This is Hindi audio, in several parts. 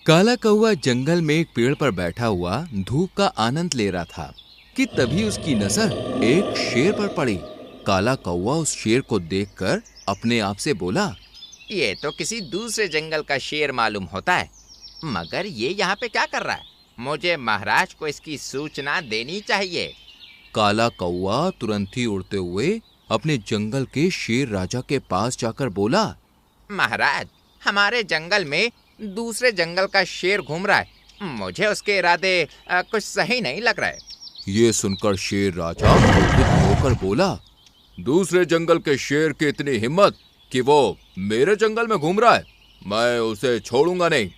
काला कौवा जंगल में एक पेड़ पर बैठा हुआ धूप का आनंद ले रहा था कि तभी उसकी नजर एक शेर पर पड़ी। काला कौवा उस शेर को देखकर अपने आप से बोला, ये तो किसी दूसरे जंगल का शेर मालूम होता है, मगर ये यहाँ पे क्या कर रहा है? मुझे महाराज को इसकी सूचना देनी चाहिए। काला कौवा तुरंत ही उड़ते हुए अपने जंगल के शेर राजा के पास जाकर बोला, महाराज, हमारे जंगल में दूसरे जंगल का शेर घूम रहा है। मुझे उसके इरादे कुछ सही नहीं लग रहा है। ये सुनकर शेर राजा क्रोधित होकर बोला, दूसरे जंगल के शेर की इतनी हिम्मत कि वो मेरे जंगल में घूम रहा है, मैं उसे छोड़ूंगा नहीं।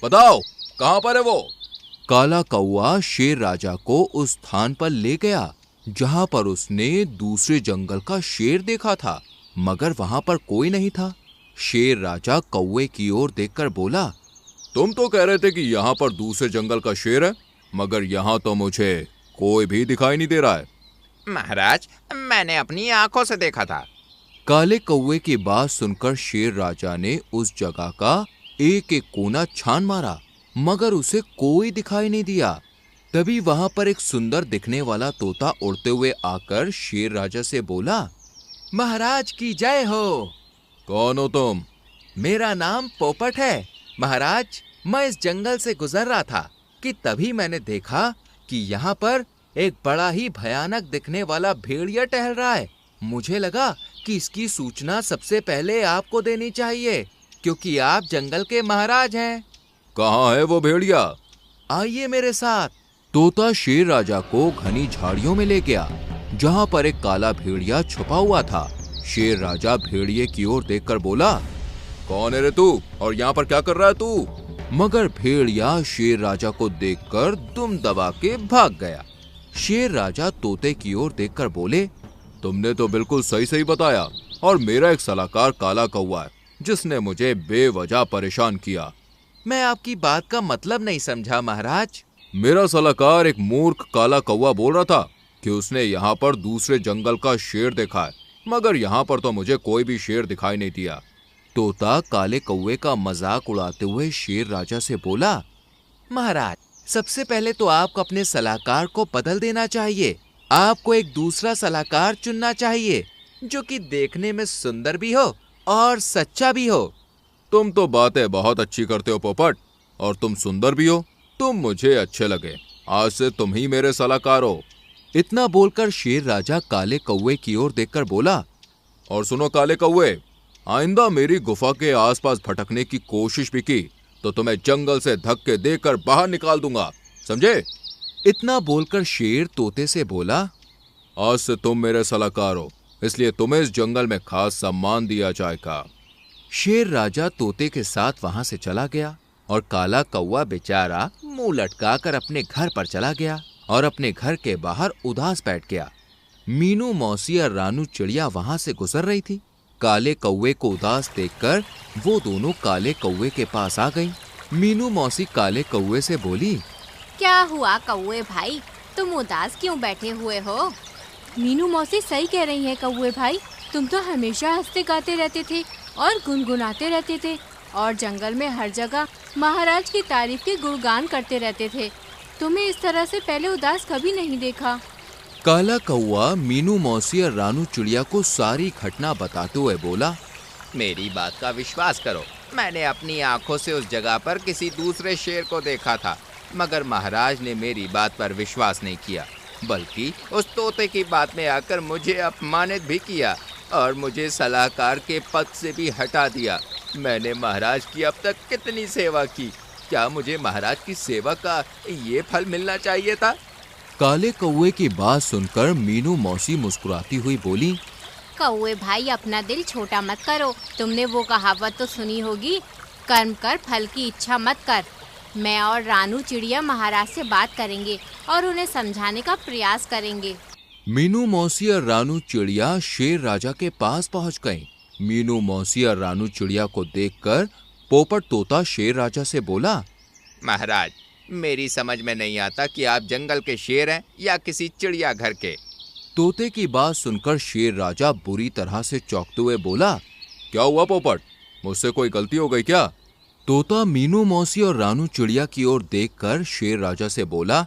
बताओ कहां पर है वो? काला कौवा शेर राजा को उस स्थान पर ले गया जहां पर उसने दूसरे जंगल का शेर देखा था, मगर वहां पर कोई नहीं था। शेर राजा कौवे की ओर देखकर बोला, तुम तो कह रहे थे कि यहाँ पर दूसरे जंगल का शेर है, मगर यहाँ तो मुझे कोई भी दिखाई नहीं दे रहा है। महाराज, मैंने अपनी आंखों से देखा था। काले कौवे की बात सुनकर शेर राजा ने उस जगह का एक एक कोना छान मारा, मगर उसे कोई दिखाई नहीं दिया। तभी वहां पर एक सुंदर दिखने वाला तोता उड़ते हुए आकर शेर राजा से बोला, महाराज की जय हो। कौन हो तुम? मेरा नाम पोपट है महाराज। मैं इस जंगल से गुजर रहा था कि तभी मैंने देखा कि यहाँ पर एक बड़ा ही भयानक दिखने वाला भेड़िया टहल रहा है। मुझे लगा कि इसकी सूचना सबसे पहले आपको देनी चाहिए, क्योंकि आप जंगल के महाराज हैं। कहाँ है वो भेड़िया? आइए मेरे साथ। तोता शेर राजा को घनी झाड़ियों में ले गया जहाँ पर एक काला भेड़िया छुपा हुआ था। शेर राजा भेड़िए की ओर देखकर बोला, कौन है रे तू और यहाँ पर क्या कर रहा है तू? मगर भेड़िया शेर राजा को देखकर दुम दबा के भाग गया। शेर राजा तोते की ओर देखकर बोले, तुमने तो बिल्कुल सही सही बताया, और मेरा एक सलाहकार काला कौवा है जिसने मुझे बेवजह परेशान किया। मैं आपकी बात का मतलब नहीं समझा महाराज। मेरा सलाहकार एक मूर्ख काला कौवा बोल रहा था कि उसने यहाँ पर दूसरे जंगल का शेर देखा है, मगर यहाँ पर तो मुझे कोई भी शेर दिखाई नहीं दिया। तोता काले कौवे का मजाक उड़ाते हुए शेर राजा से बोला, महाराज, सबसे पहले तो आपको अपने सलाहकार को बदल देना चाहिए। आपको एक दूसरा सलाहकार चुनना चाहिए जो कि देखने में सुंदर भी हो और सच्चा भी हो। तुम तो बातें बहुत अच्छी करते हो पोपट, और तुम सुंदर भी हो। तुम मुझे अच्छे लगे। आज से तुम ही मेरे सलाहकार हो। इतना बोलकर शेर राजा काले कौवे की ओर देखकर बोला, और सुनो काले कौवे, आइंदा मेरी गुफा के आसपास भटकने की कोशिश भी की तो तुम्हें जंगल से धक्के देकर बाहर निकाल दूंगा, समझे? इतना बोलकर शेर तोते से बोला, आज से तुम मेरे सलाहकार हो, इसलिए तुम्हें इस जंगल में खास सम्मान दिया जाएगा। शेर राजा तोते के साथ वहां से चला गया और काला कौवा बेचारा मुंह लटकाकर अपने घर पर चला गया और अपने घर के बाहर उदास बैठ गया। मीनू मौसी और रानू चिड़िया वहां से गुजर रही थी। काले कौवे को उदास देखकर वो दोनों काले कौवे के पास आ गईं। मीनू मौसी काले कौवे से बोली, क्या हुआ कौवे भाई, तुम उदास क्यों बैठे हुए हो? मीनू मौसी सही कह रही है कौवे भाई, तुम तो हमेशा हंसते गाते रहते थे और गुनगुनाते रहते थे और जंगल में हर जगह महाराज की तारीफ के गुणगान करते रहते थे। तुम्हें इस तरह से पहले उदास कभी नहीं देखा। काला कौवा मीनू मौसी और रानू चिड़िया को सारी घटना बताते हुए बोला, मेरी बात का विश्वास करो, मैंने अपनी आंखों से उस जगह पर किसी दूसरे शेर को देखा था, मगर महाराज ने मेरी बात पर विश्वास नहीं किया, बल्कि उस तोते की बात में आकर मुझे अपमानित भी किया और मुझे सलाहकार के पद से भी हटा दिया। मैंने महाराज की अब तक कितनी सेवा की, क्या मुझे महाराज की सेवा का ये फल मिलना चाहिए था? काले कौवे की बात सुनकर मीनू मौसी मुस्कुराती हुई बोली, कौवे भाई, अपना दिल छोटा मत करो। तुमने वो कहावत तो सुनी होगी, कर्म कर फल की इच्छा मत कर। मैं और रानू चिड़िया महाराज से बात करेंगे और उन्हें समझाने का प्रयास करेंगे। मीनू मौसी और रानू चिड़िया शेर राजा के पास पहुंच गईं। मीनू मौसी और रानू चिड़िया को देखकर पोपट तोता शेर राजा से बोला, महाराज, मेरी समझ में नहीं आता कि आप जंगल के शेर हैं या किसी चिड़िया घर के। तोते की बात सुनकर शेर राजा बुरी तरह से चौंकते हुए बोला, क्या हुआ पोपट, मुझसे कोई गलती हो गई क्या? तोता मीनू मौसी और रानू चिड़िया की ओर देखकर शेर राजा से बोला,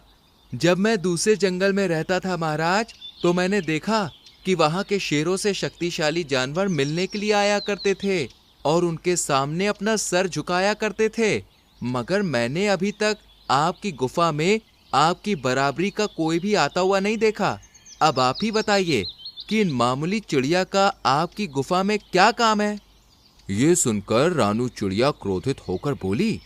जब मैं दूसरे जंगल में रहता था महाराज, तो मैंने देखा कि वहां के शेरों से शक्तिशाली जानवर मिलने के लिए आया करते थे और उनके सामने अपना सर झुकाया करते थे, मगर मैंने अभी तक आपकी गुफा में आपकी बराबरी का कोई भी आता हुआ नहीं देखा। अब आप ही बताइए कि इन मामूली चिड़िया का आपकी गुफा में क्या काम है? ये सुनकर रानू चिड़िया क्रोधित होकर बोली,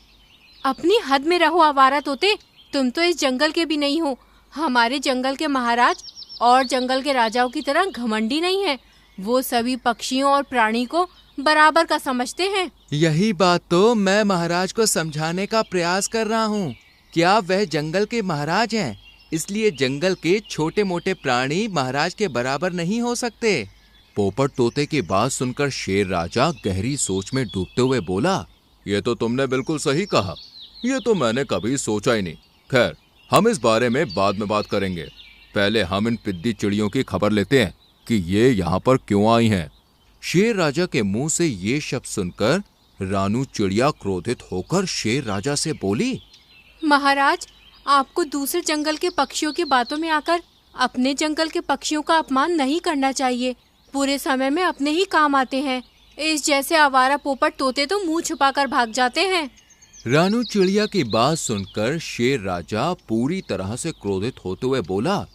अपनी हद में रहो आवारा तोते, तुम तो इस जंगल के भी नहीं हो। हमारे जंगल के महाराज और जंगल के राजाओं की तरह घमंडी नहीं है। वो सभी पक्षियों और प्राणी को बराबर का समझते हैं। यही बात तो मैं महाराज को समझाने का प्रयास कर रहा हूँ। क्या वह जंगल के महाराज हैं, इसलिए जंगल के छोटे मोटे प्राणी महाराज के बराबर नहीं हो सकते। पोपट तोते की बात सुनकर शेर राजा गहरी सोच में डूबते हुए बोला, ये तो तुमने बिल्कुल सही कहा, ये तो मैंने कभी सोचा ही नहीं। खैर, हम इस बारे में बाद में बात करेंगे। पहले हम इन पिद्दी चिड़ियों की खबर लेते हैं कि ये यहाँ पर क्यों आई हैं। शेर राजा के मुंह से ये शब्द सुनकर रानू चिड़िया क्रोधित होकर शेर राजा से बोली, महाराज, आपको दूसरे जंगल के पक्षियों की बातों में आकर अपने जंगल के पक्षियों का अपमान नहीं करना चाहिए। पूरे समय में अपने ही काम आते हैं। इस जैसे आवारा पोपट तोते तो मुंह छुपाकर भाग जाते हैं। रानू चिड़िया की बात सुनकर शेर राजा पूरी तरह से क्रोधित होते हुए बोला,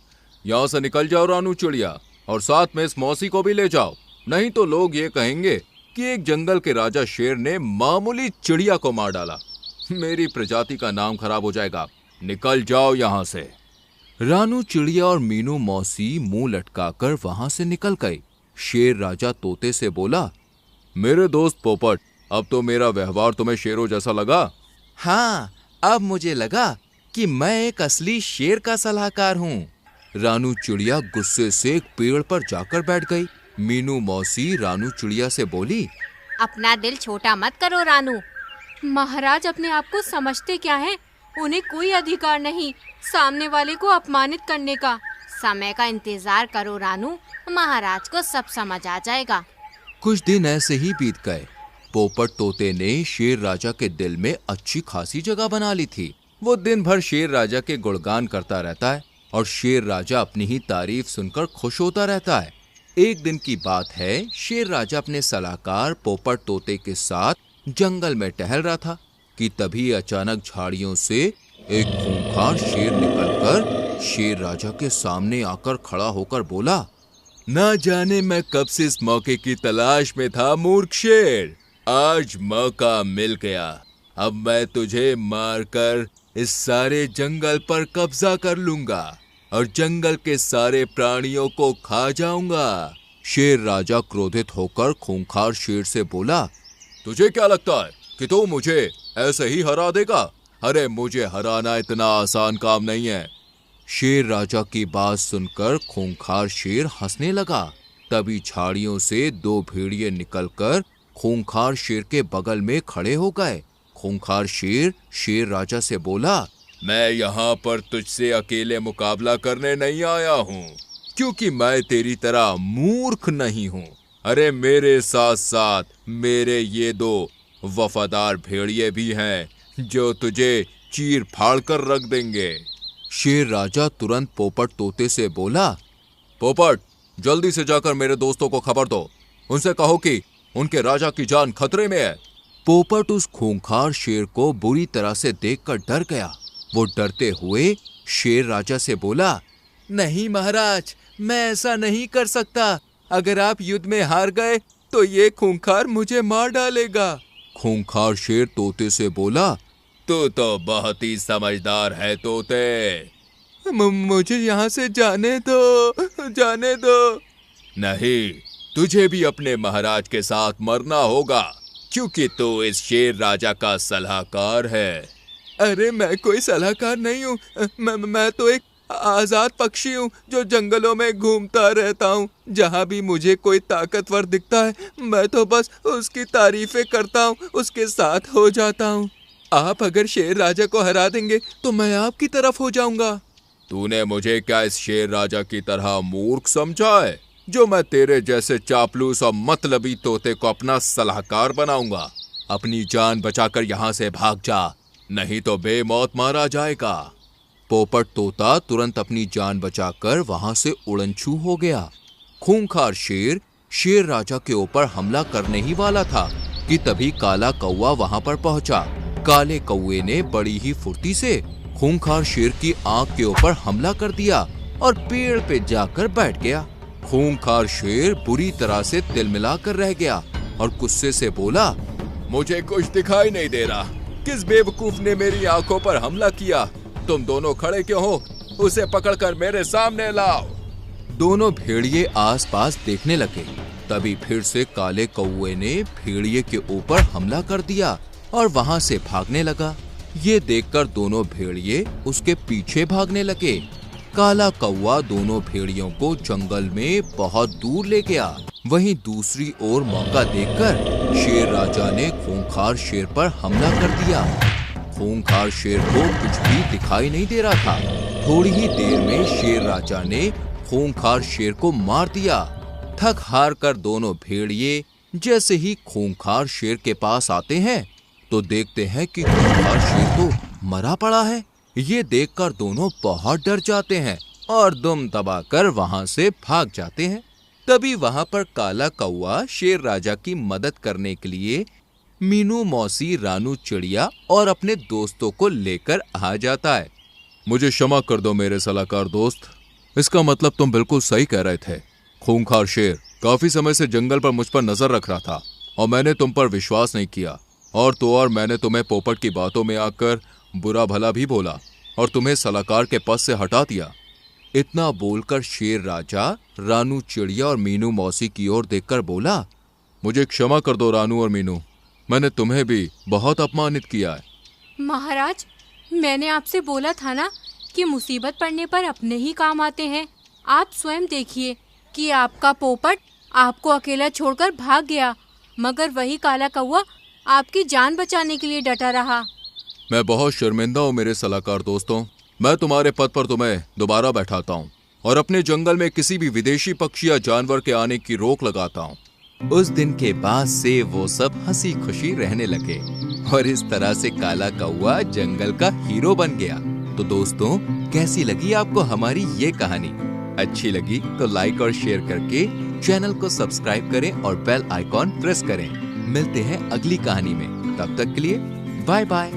यहाँ से निकल जाओ रानू चिड़िया, और साथ में इस मौसी को भी ले जाओ, नहीं तो लोग ये कहेंगे कि एक जंगल के राजा शेर ने मामूली चिड़िया को मार डाला। मेरी प्रजाति का नाम खराब हो जाएगा। निकल जाओ यहाँ से। रानू चिड़िया और मीनू मौसी मुंह लटकाकर वहां से निकल गई। शेर राजा तोते से बोला, मेरे दोस्त पोपट, अब तो मेरा व्यवहार तुम्हें शेरों जैसा लगा? हाँ, अब मुझे लगा कि मैं एक असली शेर का सलाहकार हूँ। रानू चिड़िया गुस्से से एक पेड़ पर जाकर बैठ गई। मीनू मौसी रानू चिड़िया से बोली, अपना दिल छोटा मत करो रानू। महाराज अपने आप को समझते क्या हैं? उन्हें कोई अधिकार नहीं सामने वाले को अपमानित करने का। समय का इंतजार करो रानू, महाराज को सब समझ आ जाएगा। कुछ दिन ऐसे ही बीत गए। पोपट तोते ने शेर राजा के दिल में अच्छी खासी जगह बना ली थी। वो दिन भर शेर राजा के गुणगान करता रहता है और शेर राजा अपनी ही तारीफ सुनकर खुश होता रहता है। एक दिन की बात है, शेर राजा अपने सलाहकार पोपट तोते के साथ जंगल में टहल रहा था कि तभी अचानक झाड़ियों से एक खूंखार शेर निकलकर शेर राजा के सामने आकर खड़ा होकर बोला, ना जाने मैं कब से इस मौके की तलाश में था मूर्ख शेर, आज मौका मिल गया। अब मैं तुझे मारकर इस सारे जंगल पर कब्जा कर लूंगा और जंगल के सारे प्राणियों को खा जाऊंगा। शेर राजा क्रोधित होकर खूंखार शेर से बोला, तुझे क्या लगता है कि तू मुझे ऐसे ही हरा देगा? अरे मुझे हराना इतना आसान काम नहीं है। शेर राजा की बात सुनकर खूंखार शेर हंसने लगा। तभी झाड़ियों से दो भेड़िए निकलकर खूंखार शेर के बगल में खड़े हो गए। खूंखार शेर शेर राजा से बोला, मैं यहाँ पर तुझसे अकेले मुकाबला करने नहीं आया हूँ, क्योंकि मैं तेरी तरह मूर्ख नहीं हूँ। अरे मेरे साथ साथ मेरे ये दो वफादार भेड़िए भी हैं जो तुझे चीर फाड़ कर रख देंगे। शेर राजा तुरंत पोपट तोते से बोला, पोपट, जल्दी से जाकर मेरे दोस्तों को खबर दो, उनसे कहो कि उनके राजा की जान खतरे में है। पोपट उस खूंखार शेर को बुरी तरह से देखकर डर गया। वो डरते हुए शेर राजा से बोला, नहीं महाराज, मैं ऐसा नहीं कर सकता। अगर आप युद्ध में हार गए तो ये खूंखार मुझे मार डालेगा। खूंखार शेर तोते से बोला, तू तो बहुत ही समझदार है तोते, मुझे यहाँ से जाने दो। नहीं, तुझे भी अपने महाराज के साथ मरना होगा, क्योंकि तू इस शेर राजा का सलाहकार है। अरे मैं कोई सलाहकार नहीं हूँ, मैं तो एक आजाद पक्षी हूँ जो जंगलों में घूमता रहता हूँ। जहाँ भी मुझे कोई ताकतवर दिखता है मैं तो बस उसकी तारीफें करता हूँ, उसके साथ हो जाता हूँ। आप अगर शेर राजा को हरा देंगे तो मैं आपकी तरफ हो जाऊंगा। तूने मुझे क्या इस शेर राजा की तरह मूर्ख समझा है जो मैं तेरे जैसे चापलूस और मतलबी तोते को अपना सलाहकार बनाऊंगा? अपनी जान बचाकर यहाँ से भाग जा, नहीं तो बेमौत मारा जाएगा। पोपट तोता तुरंत अपनी जान बचाकर वहां से उड़नछू हो गया। खूंखार शेर शेर राजा के ऊपर हमला करने ही वाला था कि तभी काला कौवा वहां पर पहुंचा। काले कौवे ने बड़ी ही फुर्ती से खूंखार शेर की आंख के ऊपर हमला कर दिया और पेड़ पे जाकर बैठ गया। खूंखार शेर बुरी तरह से तिलमिलाकर रह गया और गुस्से से बोला, मुझे कुछ दिखाई नहीं दे रहा, किस बेवकूफ ने मेरी आंखों पर हमला किया? तुम दोनों खड़े क्यों हो? उसे पकड़कर मेरे सामने लाओ। दोनों भेड़िए आसपास देखने लगे। तभी फिर से काले कौवे ने भेड़िए के ऊपर हमला कर दिया और वहां से भागने लगा। ये देखकर दोनों भेड़िए उसके पीछे भागने लगे। काला कौवा दोनों भेड़ियों को जंगल में बहुत दूर ले गया। वहीं दूसरी ओर मौका देखकर शेर राजा ने खूंखार शेर पर हमला कर दिया। खूंखार शेर को कुछ भी दिखाई नहीं दे रहा था। थोड़ी ही देर में शेर राजा ने खूंखार शेर को मार दिया। थक हार कर दोनों भेड़िए जैसे ही खूंखार शेर के पास आते हैं तो देखते हैं कि खूंखार शेर तो मरा पड़ा है। ये देखकर दोनों बहुत डर जाते हैं और दुम दबाकर वहां से भाग जाते हैं। तभी वहां पर काला कौवा शेर राजा की मदद करने के लिए मीनू मौसी, रानू चिड़िया और अपने दोस्तों को लेकर आ जाता है। मुझे क्षमा कर दो मेरे सलाहकार दोस्त, इसका मतलब तुम बिल्कुल सही कह रहे थे। खूंखार शेर काफी समय से जंगल पर मुझ पर नजर रख रहा था और मैंने तुम पर विश्वास नहीं किया। और मैंने तुम्हें पोपट की बातों में आकर बुरा भला भी बोला और तुम्हें सलाहकार के पद से हटा दिया। इतना बोलकर शेर राजा रानू चिड़िया और मीनू मौसी की ओर देखकर बोला, मुझे क्षमा कर दो रानू और मीनू, मैंने तुम्हें भी बहुत अपमानित किया है। महाराज, मैंने आपसे बोला था ना कि मुसीबत पड़ने पर अपने ही काम आते हैं। आप स्वयं देखिए कि आपका पोपट आपको अकेला छोड़कर भाग गया, मगर वही काला कौवा आपकी जान बचाने के लिए डटा रहा। मैं बहुत शर्मिंदा हूँ मेरे सलाहकार दोस्तों। मैं तुम्हारे पद पर तुम्हें दोबारा बैठाता हूँ और अपने जंगल में किसी भी विदेशी पक्षी या जानवर के आने की रोक लगाता हूँ। उस दिन के बाद से वो सब हंसी खुशी रहने लगे और इस तरह से काला कौवा जंगल का हीरो बन गया। तो दोस्तों, कैसी लगी आपको हमारी ये कहानी? अच्छी लगी तो लाइक और शेयर करके चैनल को सब्सक्राइब करें और बेल आइकॉन प्रेस करें। मिलते हैं अगली कहानी में, तब तक के लिए बाय बाय।